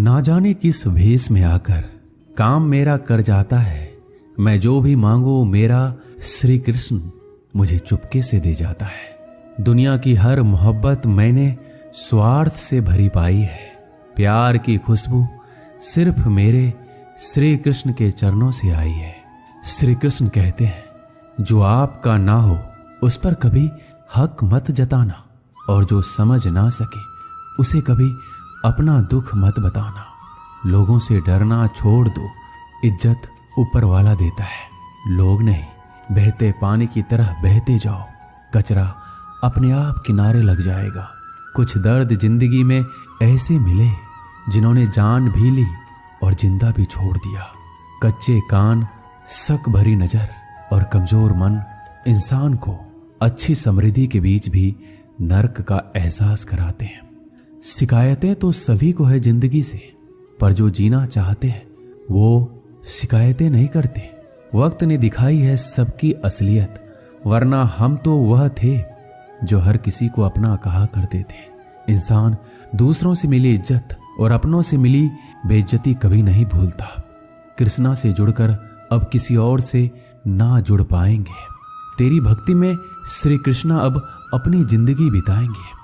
ना जाने किस भेष में आकर काम मेरा कर जाता है। मैं जो भी मांगू मेरा श्री कृष्ण मुझे चुपके से दे जाता है। दुनिया की हर मोहब्बत मैंने स्वार्थ से भरी पाई है। प्यार की खुशबू सिर्फ मेरे श्री कृष्ण के चरणों से आई है। श्री कृष्ण कहते हैं, जो आपका ना हो उस पर कभी हक मत जताना, और जो समझ ना सके उसे कभी अपना दुख मत बताना। लोगों से डरना छोड़ दो, इज्जत ऊपर वाला देता है, लोग नहीं। बहते पानी की तरह बहते जाओ, कचरा अपने आप किनारे लग जाएगा। कुछ दर्द जिंदगी में ऐसे मिले जिन्होंने जान भी ली और जिंदा भी छोड़ दिया। कच्चे कान, शक भरी नजर और कमजोर मन इंसान को अच्छी समृद्धि के बीच भी नर्क का एहसास कराते हैं। शिकायतें तो सभी को है जिंदगी से, पर जो जीना चाहते हैं वो शिकायतें नहीं करते। वक्त ने दिखाई है सबकी असलियत, वरना हम तो वह थे जो हर किसी को अपना कहा करते थे। इंसान दूसरों से मिली इज्जत और अपनों से मिली बेइज्जती कभी नहीं भूलता। कृष्णा से जुड़कर अब किसी और से ना जुड़ पाएंगे। तेरी भक्ति में श्री कृष्णा अब अपनी जिंदगी बिताएंगे।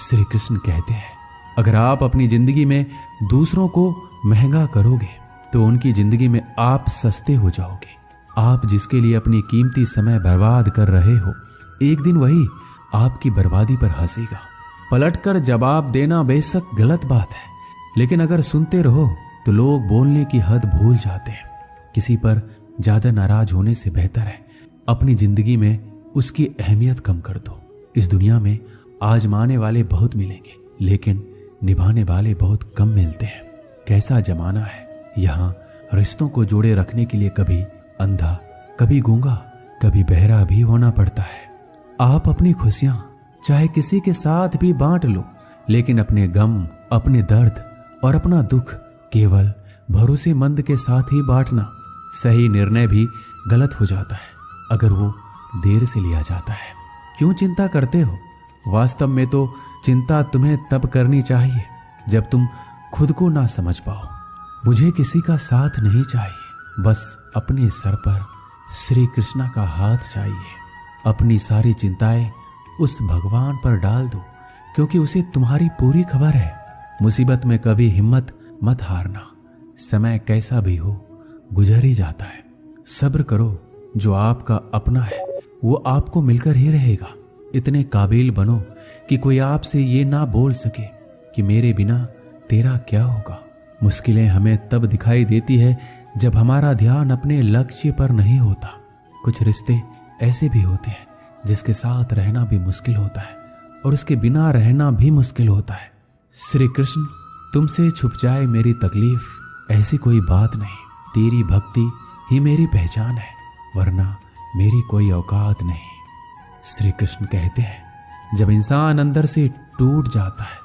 श्री कृष्ण कहते हैं, अगर आप अपनी जिंदगी में दूसरों को महंगा करोगे तो उनकी जिंदगी में आप सस्ते हो जाओगे। आप जिसके लिए अपनी कीमती समय बर्बाद कर रहे हो, एक दिन वही आपकी बर्बादी पर हंसेगा। पलटकर जवाब देना बेशक गलत बात है, लेकिन अगर सुनते रहो तो लोग बोलने की हद भूल जाते हैं। किसी पर ज्यादा नाराज होने से बेहतर है अपनी जिंदगी में उसकी अहमियत कम कर दो। इस दुनिया में आजमाने वाले बहुत मिलेंगे, लेकिन निभाने वाले बहुत कम मिलते हैं। कैसा जमाना है, यहाँ रिश्तों को जोड़े रखने के लिए कभी अंधा, कभी गूंगा, कभी बहरा भी होना पड़ता है। आप अपनी खुशियां चाहे किसी के साथ भी बांट लो, लेकिन अपने गम, अपने दर्द और अपना दुख केवल भरोसेमंद के साथ ही बांटना। सही निर्णय भी गलत हो जाता है अगर वो देर से लिया जाता है। क्यों चिंता करते हो? वास्तव में तो चिंता तुम्हें तब करनी चाहिए जब तुम खुद को ना समझ पाओ। मुझे किसी का साथ नहीं चाहिए, बस अपने सर पर श्री कृष्णा का हाथ चाहिए। अपनी सारी चिंताएं उस भगवान पर डाल दो, क्योंकि उसे तुम्हारी पूरी खबर है। मुसीबत में कभी हिम्मत मत हारना। समय कैसा भी हो गुजर ही जाता है। सब्र करो, जो आपका अपना है वो आपको मिलकर ही रहेगा। इतने काबिल बनो कि कोई आपसे ये ना बोल सके कि मेरे बिना तेरा क्या होगा। मुश्किलें हमें तब दिखाई देती है जब हमारा ध्यान अपने लक्ष्य पर नहीं होता। कुछ रिश्ते ऐसे भी होते हैं जिसके साथ रहना भी मुश्किल होता है और उसके बिना रहना भी मुश्किल होता है। श्री कृष्ण, तुमसे छुप जाए मेरी तकलीफ, ऐसी कोई बात नहीं। तेरी भक्ति ही मेरी पहचान है, वरना मेरी कोई औकात नहीं। श्री कृष्ण कहते हैं, जब इंसान अंदर से टूट जाता है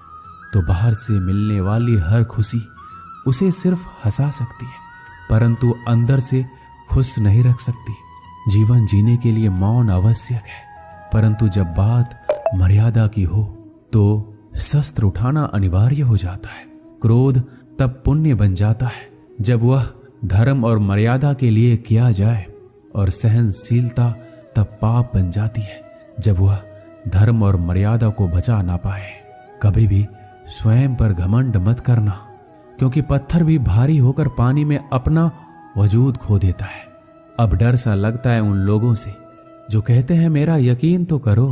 तो बाहर से मिलने वाली हर खुशी उसे सिर्फ हंसा सकती है, परंतु अंदर से खुश नहीं रख सकती। जीवन जीने के लिए मौन आवश्यक है, परंतु जब बात मर्यादा की हो तो शस्त्र उठाना अनिवार्य हो जाता है। क्रोध तब पुण्य बन जाता है जब वह धर्म और मर्यादा के लिए किया जाए, और सहनशीलता तब पाप बन जाती है जब वह धर्म और मर्यादा को बचा ना पाए। कभी भी स्वयं पर घमंड मत करना, क्योंकि पत्थर भी भारी होकर पानी में अपना वजूद खो देता है। अब डर सा लगता है उन लोगों से जो कहते हैं मेरा यकीन तो करो,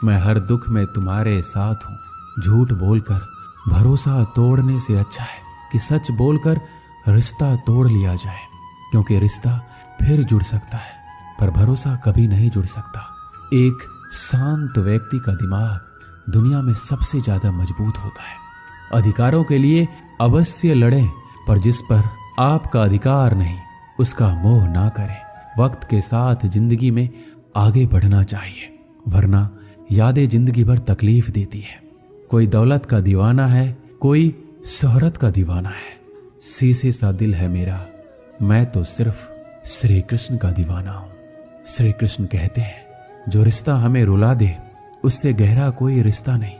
मैं हर दुख में तुम्हारे साथ हूं। झूठ बोलकर भरोसा तोड़ने से अच्छा है कि सच बोलकर रिश्ता तोड़ लिया जाए, क्योंकि रिश्ता फिर जुड़ सकता है पर भरोसा कभी नहीं जुड़ सकता। एक शांत व्यक्ति का दिमाग दुनिया में सबसे ज्यादा मजबूत होता है। अधिकारों के लिए अवश्य लड़ें, पर जिस पर आपका अधिकार नहीं उसका मोह ना करें। वक्त के साथ जिंदगी में आगे बढ़ना चाहिए, वरना यादें जिंदगी भर तकलीफ देती है। कोई दौलत का दीवाना है, कोई शोहरत का दीवाना है। शीशे सा दिल है मेरा, मैं तो सिर्फ श्री कृष्ण का दीवाना हूं। श्री कृष्ण कहते हैं, जो रिश्ता हमें रुला दे उससे गहरा कोई रिश्ता नहीं,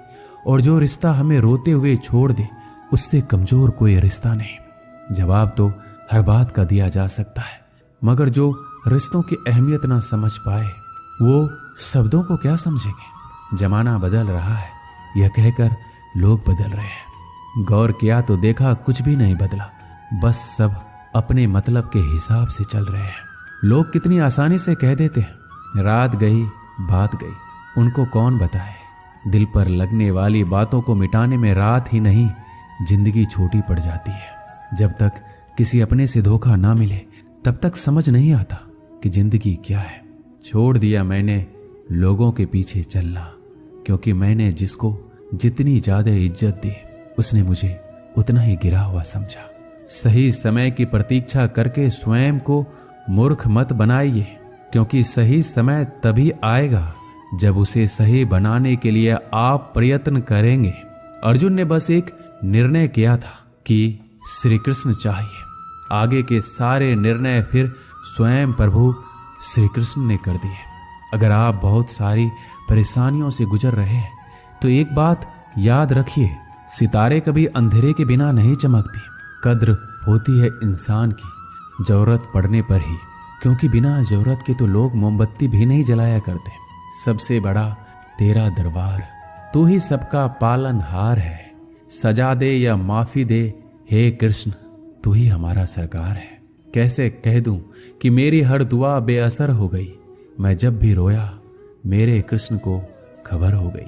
और जो रिश्ता हमें रोते हुए छोड़ दे उससे कमजोर कोई रिश्ता नहीं। जवाब तो हर बात का दिया जा सकता है, मगर जो रिश्तों की अहमियत ना समझ पाए वो शब्दों को क्या समझेंगे। जमाना बदल रहा है, यह कहकर लोग बदल रहे हैं। गौर किया तो देखा कुछ भी नहीं बदला, बस सब अपने मतलब के हिसाब से चल रहे हैं। लोग कितनी आसानी से कह देते हैं, रात गई बात गई। उनको कौन बताए, दिल पर लगने वाली बातों को मिटाने में रात ही नहीं जिंदगी छोटी पड़ जाती है। जब तक किसी अपने से धोखा ना मिले तब तक समझ नहीं आता कि जिंदगी क्या है। छोड़ दिया मैंने लोगों के पीछे चलना, क्योंकि मैंने जिसको जितनी ज्यादा इज्जत दी उसने मुझे उतना ही गिरा हुआ समझा। सही समय की प्रतीक्षा करके स्वयं को मूर्ख मत बनाइए, क्योंकि सही समय तभी आएगा जब उसे सही बनाने के लिए आप प्रयत्न करेंगे। अर्जुन ने बस एक निर्णय किया था कि श्री कृष्ण चाहिए। आगे के सारे निर्णय फिर स्वयं प्रभु श्री कृष्ण ने कर दिए। अगर आप बहुत सारी परेशानियों से गुजर रहे हैं तो एक बात याद रखिए, सितारे कभी अंधेरे के बिना नहीं चमकती। कद्र होती है इंसान की जरूरत पड़ने पर ही, क्योंकि बिना जरूरत के तो लोग मोमबत्ती भी नहीं जलाया करते। सबसे बड़ा तेरा दरबार, तू ही सबका पालनहार है। सजा दे या माफी दे, हे कृष्ण तू ही हमारा सरकार है। कैसे कह दूं कि मेरी हर दुआ बेअसर हो गई। मैं जब भी रोया मेरे कृष्ण को खबर हो गई।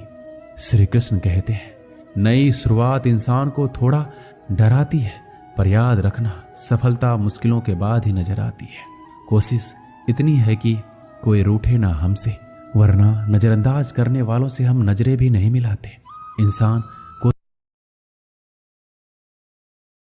श्री कृष्ण कहते हैं, नई शुरुआत इंसान को थोड़ा डराती है, पर याद रखना सफलता मुश्किलों के बाद ही नजर आती है। कोशिश इतनी है कि कोई रूठे ना हमसे, वरना नजरअंदाज करने वालों से हम नजरें भी नहीं मिलाते। इंसान